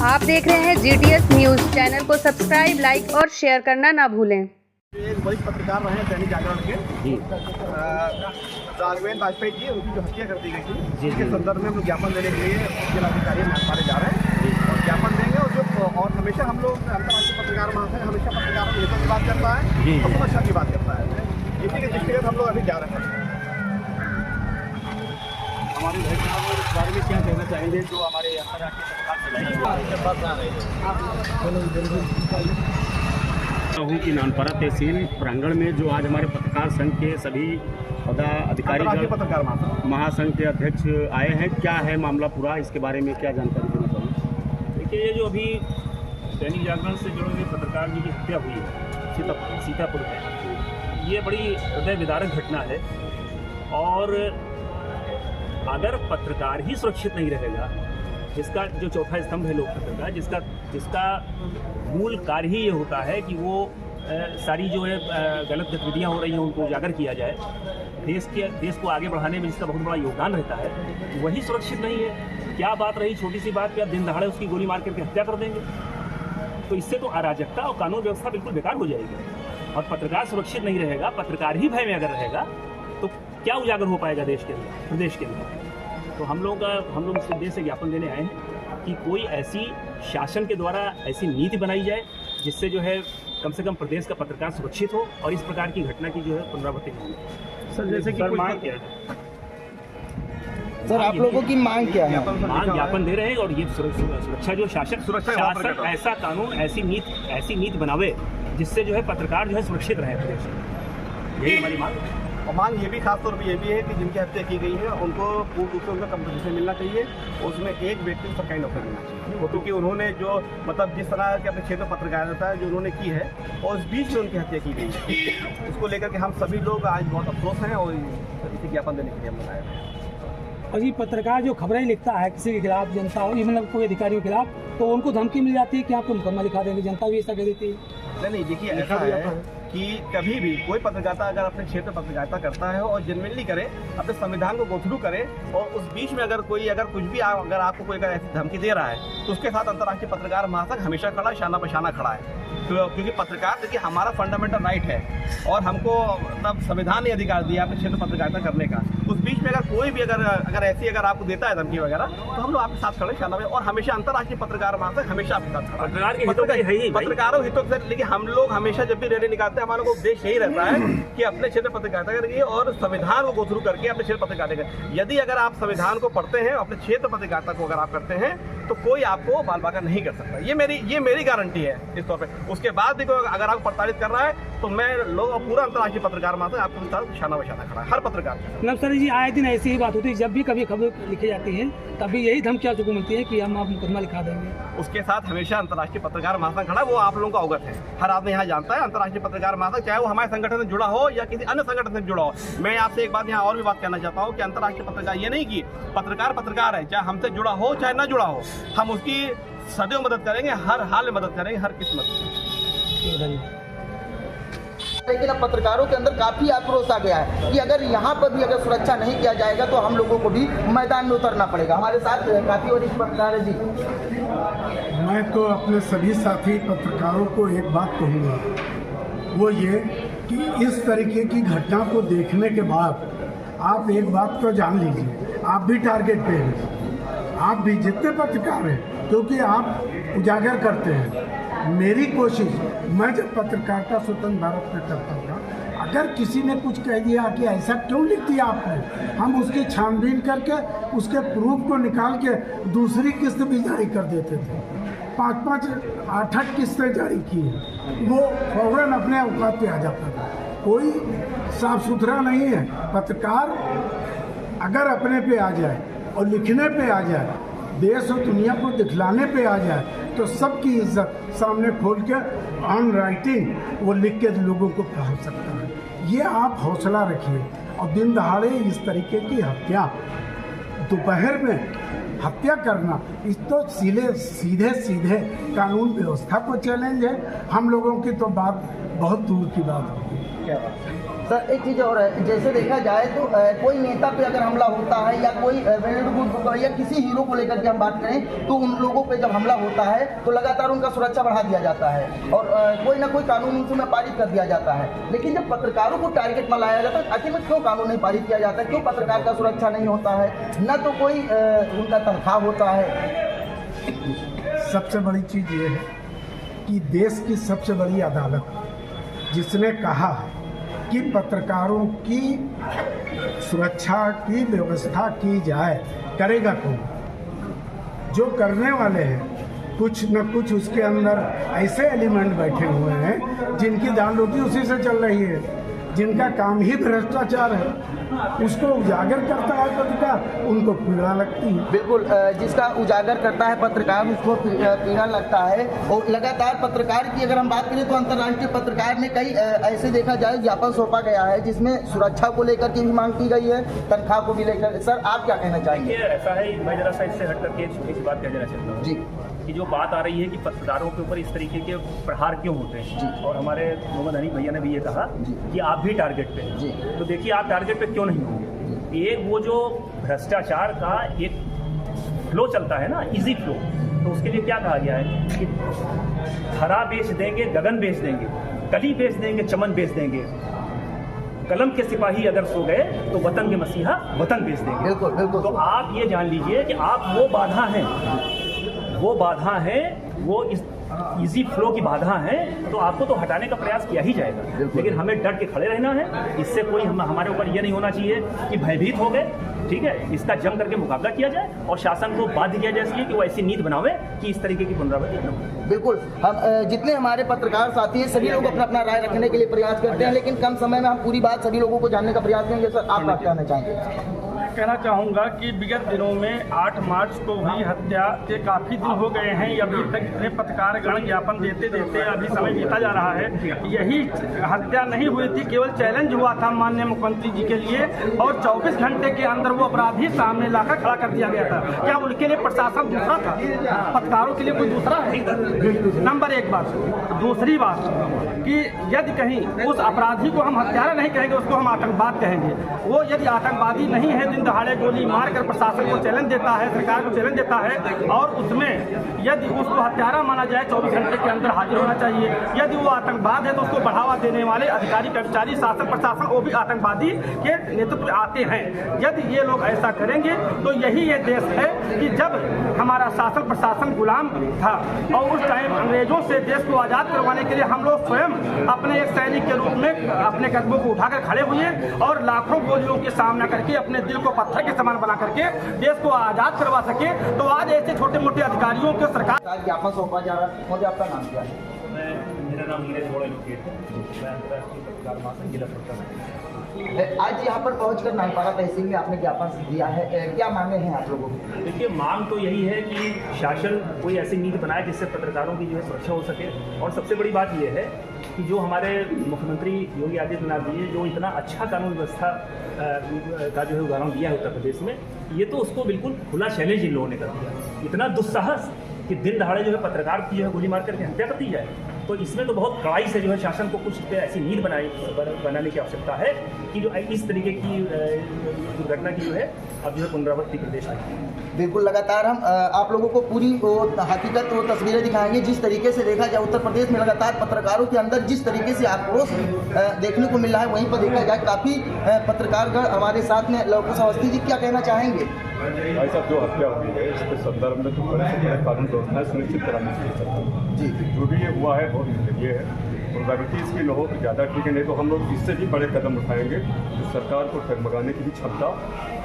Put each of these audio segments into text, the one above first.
आप देख रहे हैं GTS न्यूज। चैनल को सब्सक्राइब, लाइक और शेयर करना ना भूलें। एक वरिष्ठ पत्रकार रहे हैं दैनिक जागरण के राघवेंद्र वाजपेयी जी, उनकी जो हत्या कर दी गई थी, जिसके संदर्भ में हम लोग ज्ञापन देने के लिए जिलाधिकारी नागपाड़े जा रहे हैं और ज्ञापन देंगे। और हमेशा हम लोग अंतर्राष्ट्रीय पत्रकार महासंघ हमेशा पत्रकारों के हितों की बात करता है और सुरक्षा की बात करता है। इसी के दृष्टिगत हम लोग अभी जा रहे हैं। हमारे भाई साहब इस बारे में क्या कहना चाहेंगे जो हमारे अंतर्राष्ट्रीय हूँ कि नानपारा तहसील प्रांगण में जो आज हमारे पत्रकार संघ के सभी पदाधिकारी पत्रकार महासंघ के अध्यक्ष आए हैं, क्या है मामला पूरा, इसके बारे में क्या जानकारी देना चाहिए? देखिए, ये जो अभी दैनिक जागरण से जुड़े हुए पत्रकार जी की हत्या हुई है सीतापुर में, ये बड़ी हृदय विदारक घटना है। और अगर पत्रकार ही सुरक्षित नहीं रहेगा, जिसका जो चौथा स्तंभ है लोकतंत्र का, जिसका मूल कार्य ही ये होता है कि वो सारी जो है गलत गतिविधियाँ हो रही हैं उनको उजागर किया जाए, देश को आगे बढ़ाने में जिसका बहुत बड़ा योगदान रहता है, वही सुरक्षित नहीं है। क्या बात रही छोटी सी बात पे आप दिन दहाड़े उसकी गोली मार करके हत्या कर देंगे, तो इससे तो अराजकता और कानून व्यवस्था बिल्कुल बेकार हो जाएगी। और पत्रकार सुरक्षित नहीं रहेगा, पत्रकार ही भय में अगर रहेगा तो क्या उजागर हो पाएगा देश के अंदर, प्रदेश के अंदर। तो हम लोग इस उद्देश्य से ज्ञापन देने आए हैं कि कोई ऐसी शासन के द्वारा ऐसी नीति बनाई जाए जिससे जो है कम से कम प्रदेश का पत्रकार सुरक्षित हो और इस प्रकार की घटना की जो है पुनरावृत्ति नहीं हो। सर, जैसे कि मांग क्या है? सर, आप लोगों की मांग क्या है? मांग ज्ञापन दे रहे हैं और ये सुरक्षा जो शासन ऐसा कानून ऐसी नीति बनावे जिससे जो है पत्रकार जो है सुरक्षित रहे प्रदेश में। यही हमारी मांग है। और मांग ये भी खासतौर पर ये भी है कि जिनकी हत्या की गई है उनको पूर्ण रूप से उनका कंपनसेशन मिलना चाहिए। उसमें एक व्यक्ति को सरकारी नौकरी मिलना चाहिए, क्योंकि उन्होंने जो मतलब जिस तरह के अपने क्षेत्र पत्रकारिता जो उन्होंने की है और उस बीच में उनकी हत्या की गई है, उसको लेकर के हम सभी लोग आज बहुत अफसोस हैं और इसी ज्ञापन देने के लिए हम बनाए हैं। और ये पत्रकार जो खबरें लिखता है किसी के खिलाफ, जनता हो, मतलब कोई अधिकारियों के खिलाफ, तो उनको धमकी मिल जाती है कि आपको मुकदमा लिखा देंगे। जनता भी ऐसा कह देती है। नहीं, देखिए ऐसा है कि कभी भी कोई पत्रकारिता अगर अपने क्षेत्र पत्रकारिता करता है और जेन्युइनली करे, अपने संविधान को गो थ्रू करे और उस बीच में अगर कुछ भी अगर आपको कोई ऐसी धमकी दे रहा है तो उसके साथ अंतर्राष्ट्रीय पत्रकार महासंघ हमेशा खड़ा है, शाना बशाना खड़ा है। तो क्योंकि पत्रकार देखिए हमारा फंडामेंटल राइट है और हमको मतलब संविधान ने अधिकार दिया अपने क्षेत्र पत्रकारिता करने का। उस बीच में अगर कोई भी अगर ऐसी आपको देता है धमकी वगैरह, तो हम लोग आपके साथ खड़े शाना और हमेशा अंतर्राष्ट्रीय पत्रकार महासंघ हमेशा आपके साथ खड़ा। पत्रकारों हितों से लेकिन हम लोग हमेशा जब भी रैली निकालते हैं हमारा उद्देश्य यही रहता है कि अपने क्षेत्र पत्रकारिता करिए और संविधान को गो थ्रू करके अपने क्षेत्र पत्रकारिता करिए। यदि अगर आप संविधान को पढ़ते हैं, अपने क्षेत्र पत्रकारिता को अगर आप करते हैं तो कोई आपको बाल बाका नहीं कर सकता। ये मेरी गारंटी है इस तौर पे। उसके बाद देखो अगर आपको प्रताड़ित कर रहा है तो मैं लोग पूरा अंतर्राष्ट्रीय पत्रकार महासंघ आपके साथ शाना बशाना खड़ा है, हर पत्रकार। मतलब सर जी, आए दिन ऐसी ही बात होती है, जब भी कभी खबर लिखी जाती है तभी यही धमकियां को मिलती है कि हम आप मुकदमा लिखा देंगे। उसके साथ हमेशा अंतर्राष्ट्रीय पत्रकार महासंघ खड़ा, वो आप लोगों को अवगत है, हर आदमी यहाँ जानता है। अंतर्राष्ट्रीय पत्रकार महासंघ चाहे वो हमारे संगठन से जुड़ा हो या किसी अन्य संगठन से जुड़ा हो। मैं आपसे एक बात यहाँ और भी बात कहना चाहता हूँ कि अंतर्राष्ट्रीय पत्रकार ये नहीं कि पत्रकार है, चाहे हमसे जुड़ा हो चाहे ना जुड़ा हो, हम उसकी सदैव मदद करेंगे, हर हाल में मदद करेंगे, हर किस्मत में। लेकिन अब पत्रकारों के अंदर काफ़ी आक्रोश आ गया है कि अगर यहाँ पर भी अगर सुरक्षा नहीं किया जाएगा तो हम लोगों को भी मैदान में उतरना पड़ेगा। हमारे साथ काफ़ी वरिष्ठ पत्रकार जी। मैं तो अपने सभी साथी पत्रकारों को एक बात कहूँगा, वो ये कि इस तरीके की घटना को देखने के बाद आप एक बात तो जान लीजिए, आप भी टारगेट पे हैं, आप भी जितने पत्रकार हैं, क्योंकि आप उजागर करते हैं। मेरी कोशिश, मैं जब पत्रकारिता स्वतंत्र भारत में करता था, अगर किसी ने कुछ कह दिया कि ऐसा क्यों लिख दिया आपने, हम उसकी छानबीन करके उसके प्रूफ को निकाल के दूसरी किस्त भी जारी कर देते थे। 5-5, 8-8 किस्तें जारी की हैं, वो फौरन अपने औकात पे आ जाता था। कोई साफ सुथरा नहीं है। पत्रकार अगर अपने पे आ जाए और लिखने पे आ जाए, देश और दुनिया को दिखलाने पे आ जाए, तो सबकी इज्जत सामने खोल के ऑन राइटिंग वो लिख के लोगों को पढ़ा सकता है। ये आप हौसला रखिए। और दिन दहाड़े इस तरीके की हत्या, दोपहर में हत्या करना, इस तो सीधे कानून व्यवस्था को चैलेंज है। हम लोगों की तो बात बहुत दूर की बात होगी। क्या बात है? सर एक चीज़ और है, जैसे देखा जाए तो कोई नेता पे अगर हमला होता है या कोई बॉलीवुड या किसी हीरो को लेकर के हम बात करें तो उन लोगों पे जब हमला होता है तो लगातार उनका सुरक्षा बढ़ा दिया जाता है और कोई ना कोई कानून उनसे पारित कर दिया जाता है। लेकिन जब पत्रकारों को टारगेट में लाया जाता है आखिर में क्यों कानून नहीं पारित किया जाता है? क्यों पत्रकार का सुरक्षा नहीं होता है? न तो कोई उनका तनख्वाह होता है। सबसे बड़ी चीज़ ये है कि देश की सबसे बड़ी अदालत जिसने कहा कि पत्रकारों की सुरक्षा की व्यवस्था की जाए, करेगा कौन? जो करने वाले हैं कुछ न कुछ उसके अंदर ऐसे एलिमेंट बैठे हुए हैं जिनकी दाल रोटी उसी से चल रही है, जिनका काम ही भ्रष्टाचार है, उसको उजागर करता है पत्रकार, उनको पीड़ा लगती है। बिल्कुल, जिसका उजागर करता है पत्रकार उसको पीड़ा लगता है। और लगातार पत्रकार की अगर हम बात करें तो अंतर्राष्ट्रीय पत्रकार ने कई ऐसे देखा जाए ज्ञापन सौंपा गया है जिसमें सुरक्षा को लेकर के भी मांग की गई है, तनख्वाह को भी लेकर। सर आप क्या कहना चाहेंगे? ऐसा है, मैं जरा सा इससे हट करके एक छोटी सी बात कह देना चाहता हूँ जी कि जो बात आ रही है कि पत्रकारों के ऊपर इस तरीके के प्रहार क्यों होते हैं, जी। और हमारे मोहम्मद हनीफ भैया ने भी ये कहा कि आप भी टारगेट पे हैं। जी। तो देखिए आप टारगेट पे क्यों नहीं होंगे? एक वो जो भ्रष्टाचार का एक फ्लो चलता है ना, इजी फ्लो, तो उसके लिए क्या कहा गया है कि धरा बेच देंगे, गगन बेच देंगे, कली बेच देंगे, चमन बेच देंगे, कलम के सिपाही अगर सो गए तो वतन के मसीहा वतन बेच देंगे। बिल्कुल बिल्कुल। तो आप ये जान लीजिए कि आप वो बाधा है, वो इस इजी फ्लो की बाधा है, तो आपको तो हटाने का प्रयास किया ही जाएगा। लेकिन हमें डट के खड़े रहना है, इससे कोई हमारे ऊपर ये नहीं होना चाहिए कि भयभीत हो गए। ठीक है, इसका जम करके मुकाबला किया जाए और शासन को बाध्य किया जाए कि वो ऐसी नीति बनावे कि इस तरीके की पुनरावृत्ति न हो। बिल्कुल, हम जितने हमारे पत्रकार साथी हैं सभी लोग अपना अपना राय रखने के लिए प्रयास करते हैं, लेकिन कम समय में हम पूरी बात सभी लोगों को जानने का प्रयास करेंगे। सर आप क्या कहना चाहेंगे? कहना चाहूँगा कि विगत दिनों में 8 मार्च को हुई हत्या के काफ़ी दिन हो गए हैं, अभी तक इतने पत्रकारगण ज्ञापन देते देते अभी समय बीता जा रहा है। यही हत्या नहीं हुई थी, केवल चैलेंज हुआ था माननीय मुख्यमंत्री जी के लिए और 24 घंटे के अंदर वो अपराधी सामने लाकर खड़ा कर दिया गया था। क्या उनके लिए प्रशासन दूसरा था? पत्रकारों के लिए कोई दूसरा है? नंबर एक बात। दूसरी बात कि यदि कहीं उस अपराधी को हम हत्यारा नहीं कहेंगे, उसको हम आतंकवाद कहेंगे। वो यदि आतंकवादी नहीं है, दिन दहाड़े गोली मारकर प्रशासन को चैलेंज देता है, सरकार को चैलेंज देता है, और उसमें यदि उसको हत्यारा माना जाए 24 घंटे के अंदर हाजिर होना चाहिए। यदि वो आतंकवाद है तो उसको बढ़ावा देने वाले अधिकारी कर्मचारी शासन प्रशासन वो भी आतंकवादी के नेतृत्व आते हैं। यदि ये लोग ऐसा करेंगे तो यही ये देश है कि जब हमारा शासन प्रशासन गुलाम था और उस टाइम अंग्रेजों से देश को आज़ाद करवाने के लिए हम लोग स्वयं अपने एक सैनिक के रूप में अपने कदमों को उठाकर खड़े हुए और लाखों गोलियों के सामना करके अपने दिल को पत्थर के समान बना करके देश को आजाद करवा सके। तो आज ऐसे छोटे मोटे अधिकारियों को सरकार ज्ञापन सौंपा जा रहा है। मुझे आपका नाम क्या है? मेरा नाम नीरज गोड़ा लोकेट है, मैं अंतर्राष्ट्रीय पत्रकार महासंघ जिला पटना। आज यहाँ पर पहुंचकर नानपाड़ा तहसील में आपने ज्ञापन दिया है, क्या मांगे हैं आप लोगों की? देखिए, मांग तो यही है कि शासन कोई ऐसी नीति बनाए जिससे पत्रकारों की जो है सुरक्षा हो सके। और सबसे बड़ी बात यह है कि जो हमारे मुख्यमंत्री योगी आदित्यनाथ जी जो इतना अच्छा कानून व्यवस्था का जो है उदाहरण दिया है उत्तर प्रदेश में, ये तो उसको बिल्कुल खुला चैलेंज इन लोगों ने कर दिया। इतना दुस्साहस कि दिन दहाड़े जो है पत्रकार की जो है गोली मार करके हत्या कर दी जाए, तो इसमें तो बहुत कड़ाई से जो है शासन को कुछ ऐसी नीति बनाने की आवश्यकता है कि जो इस तरीके की दुर्घटना की जो है अब जो है पुनरावृत्ति प्रदेश में। बिल्कुल, लगातार हम आप लोगों को पूरी हकीकत वो तस्वीरें दिखाएंगे जिस तरीके से देखा जाए उत्तर प्रदेश में लगातार पत्रकारों के अंदर जिस तरीके से आक्रोश देखने को मिल रहा है, वहीं पर देखा जाए काफ़ी पत्रकारगण हमारे साथ में। लवकुश अवस्थी जी क्या कहना चाहेंगे? भाई साहब, जो हत्या हुई है इसके संदर्भ में तो बड़े से बड़े कानून व्यवस्थाएं सुनिश्चित करानी चाहिए जी। जो भी ये हुआ है बहुत ये है, पुनरावृत्ति इसकी न हो तो ज़्यादा ठीक है, नहीं तो हम लोग इससे भी बड़े कदम उठाएंगे जो सरकार को डगमगाने की भी क्षमता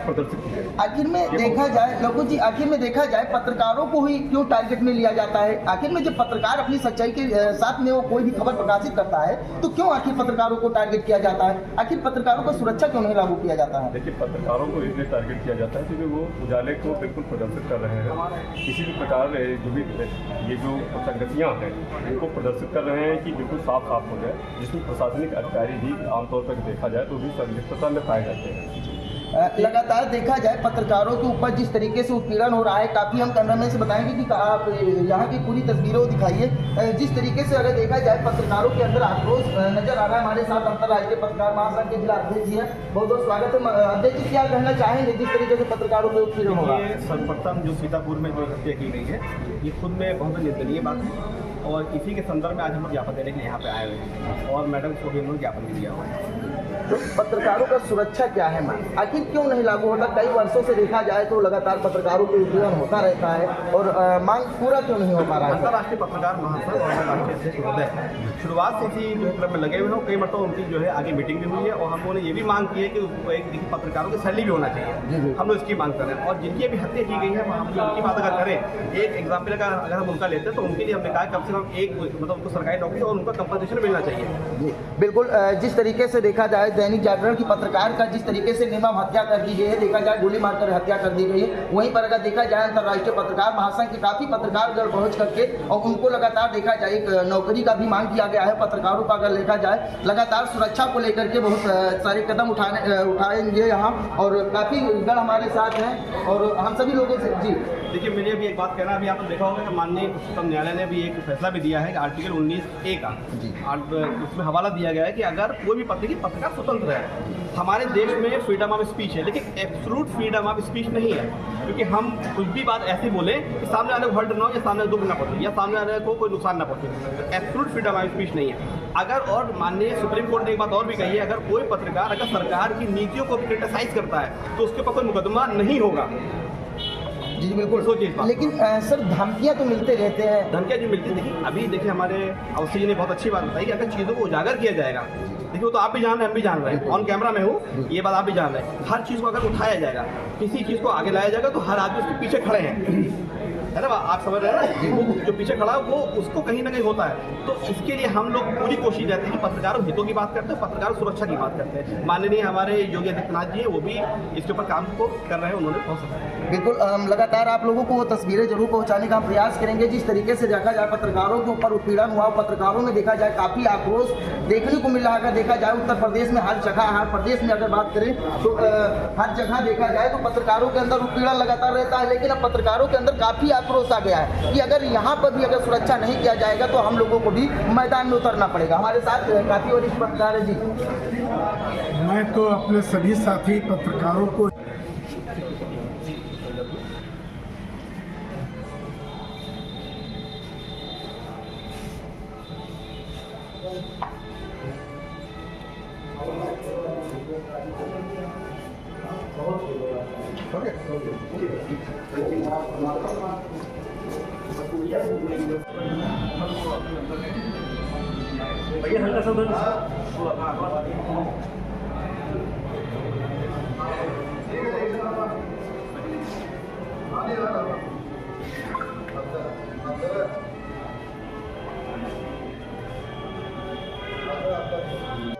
प्रदर्शित की जाएगी। आखिर में देखा जाए लवकुश जी, आखिर में देखा जाए पत्रकारों को ही क्यों टारगेट में लिया जाता है? आखिर में जब पत्रकार अपनी सच्चाई के साथ में वो कोई भी खबर प्रकाशित करता है तो क्यों आखिर पत्रकारों को टारगेट किया जाता है? आखिर पत्रकारों को सुरक्षा क्यों नहीं लागू किया जाता है? देखिए, पत्रकारों को इसलिए टारगेट किया जाता है क्योंकि वो उजाले को बिल्कुल प्रदर्शित कर रहे हैं। किसी भी प्रकार जो भी ये जो संगतियाँ हैं इनको प्रदर्शित कर रहे हैं कि बिल्कुल साफ साफ हो जाए, जिसमें प्रशासनिक अधिकारी भी आमतौर पर देखा जाए तो भी संलिप्तता में पाए जाते हैं। लगातार देखा जाए पत्रकारों के ऊपर जिस तरीके से उत्पीड़न हो रहा है, काफ़ी हम कैमरामैन से बताएंगे कि आप यहाँ की पूरी तस्वीरों दिखाइए। जिस तरीके से अगर देखा जाए पत्रकारों के अंदर आक्रोश नजर आ रहा है। हमारे साथ अंतर्राष्ट्रीय पत्रकार महासंघ के जिला अध्यक्ष जी हैं, बहुत बहुत स्वागत है। अध्यक्ष जी, क्या कहना चाहेंगे जिस तरीके से पत्रकारों पर उत्पीड़न हो रहा है? सर्वप्रथम जो सीतापुर में जो हत्या की गई है, ये खुद में बहुत निंदनीय बात है और इसी के संदर्भ में आज हम ज्ञापन देने के लिए यहाँ पे आए हुए हैं और मैडम को भी उन्होंने ज्ञापन भी दिया हुआ है। तो पत्रकारों का सुरक्षा क्या है मांग, आखिर क्यों नहीं लागू होता? कई वर्षों से देखा जाए तो लगातार पत्रकारों पर उत्पीड़न होता रहता है और मांग पूरा क्यों नहीं हो पा रहा है? अंतर्राष्ट्रीय पत्रकार महासंघ और राष्ट्रीय अध्यक्ष महोदय शुरुआत से इसी जो क्रम में लगे हुए हैं। कई मरतबा उनकी जो है आगे मीटिंग भी हुई है और हम लोगों ने ये भी मांग की है कि एक पत्रकारों की सैलरी भी होना चाहिए। हम लोग इसकी मांग कर रहे हैं और जिनकी अभी हत्या की गई है हम उनकी बात अगर करें, एक एग्जाम्पल अगर हम उनका लेते हैं तो उनके लिए हमने कहा कम से कम एक मतलब उनको सरकारी नौकरी और उनका कंपनसेशन मिलना चाहिए। जी बिल्कुल। जिस तरीके से देखा जाए दैनिक जागरण की पत्रकार का जिस तरीके से निर्मम हत्या कर दी गई है, देखा जाए गोली मारकर हत्या कर दी गई है, वहीं पर अगर देखा जाए अंतर्राष्ट्रीय पत्रकार महासंघ के काफी पत्रकार जब पहुंच करके और उनको लगातार देखा जाए एक नौकरी का भी मांग किया गया है। पत्रकारों का अगर देखा जाए लगातार सुरक्षा को लेकर के बहुत सारे कदम उठाएंगे यहाँ और काफी गण हमारे साथ हैं और हम सभी लोगों से। जी देखिए, मेरे अभी एक बात कहना, अभी आपने देखा होगा कि माननीय उच्चतम न्यायालय ने भी एक फैसला भी दिया है कि आर्टिकल 19A का उसमें हवाला दिया गया है कि अगर कोई भी पत्रकार स्वतंत्र है। हमारे देश में फ्रीडम ऑफ स्पीच है लेकिन एब्सोल्यूट फ्रीडम ऑफ स्पीच नहीं है, क्योंकि हम कुछ भी बात ऐसी बोले कि सामने वाले को हर्ट ना हो या सामने दुख ना पहुंचे या सामने वाले को कोई नुकसान ना पहुंचे। एब्सोल्यूट फ्रीडम ऑफ स्पीच नहीं है। अगर और माननीय सुप्रीम कोर्ट ने एक बात और भी कही है, अगर कोई पत्रकार अगर सरकार की नीतियों को क्रिटिसाइज करता है तो उसके ऊपर कोई मुकदमा नहीं होगा। जी बिल्कुल। सोचिए, लेकिन सर धमकियां तो मिलते रहते हैं। धमकियां जो मिलती, देखिए अभी देखिए हमारे अवस्थी जी ने बहुत अच्छी बात बताई कि अगर चीज़ों को उजागर किया जाएगा, देखिए वो तो आप भी जान रहे हैं, हम भी जान रहे हैं, ऑन कैमरा में हूँ, ये बात आप भी जान रहे हैं। हर चीज़ को अगर उठाया जाएगा, किसी चीज़ को आगे लाया जाएगा तो हर आदमी उसके पीछे खड़े हैं, है ना, आप समझ रहे हैं ना? वो जो पीछे खड़ा है वो उसको कहीं ना कहीं होता है। तो इसके लिए हम लोग पूरी कोशिश रहती है कि पत्रकारों हितों की बात करते हैं, पत्रकारों सुरक्षा की बात करते हैं। माननीय हमारे योगी आदित्यनाथ जी हैं, वो भी इसके ऊपर काम को कर रहे हैं, उन्होंने बहुत सफल। बिल्कुल, लगातार आप लोगों को वो तस्वीरें जरूर पहुंचाने का हम प्रयास करेंगे। जिस तरीके से देखा जाए पत्रकारों के ऊपर उत्पीड़न हुआ, पत्रकारों में देखा जाए काफ़ी आक्रोश देखने को मिल रहा है। अगर देखा जाए उत्तर प्रदेश में हर जगह, हर प्रदेश में अगर बात करें तो हर जगह देखा जाए तो पत्रकारों के अंदर उत्पीड़न लगातार रहता है। लेकिन अब पत्रकारों के अंदर काफ़ी आक्रोश आ गया है कि अगर यहाँ पर भी अगर सुरक्षा नहीं किया जाएगा तो हम लोगों को भी मैदान में उतरना पड़ेगा। हमारे साथ काफ़ी वरिष्ठ पत्रकार है। जी मैं तो अपने सभी साथी पत्रकारों को भैया हल्का सा उधर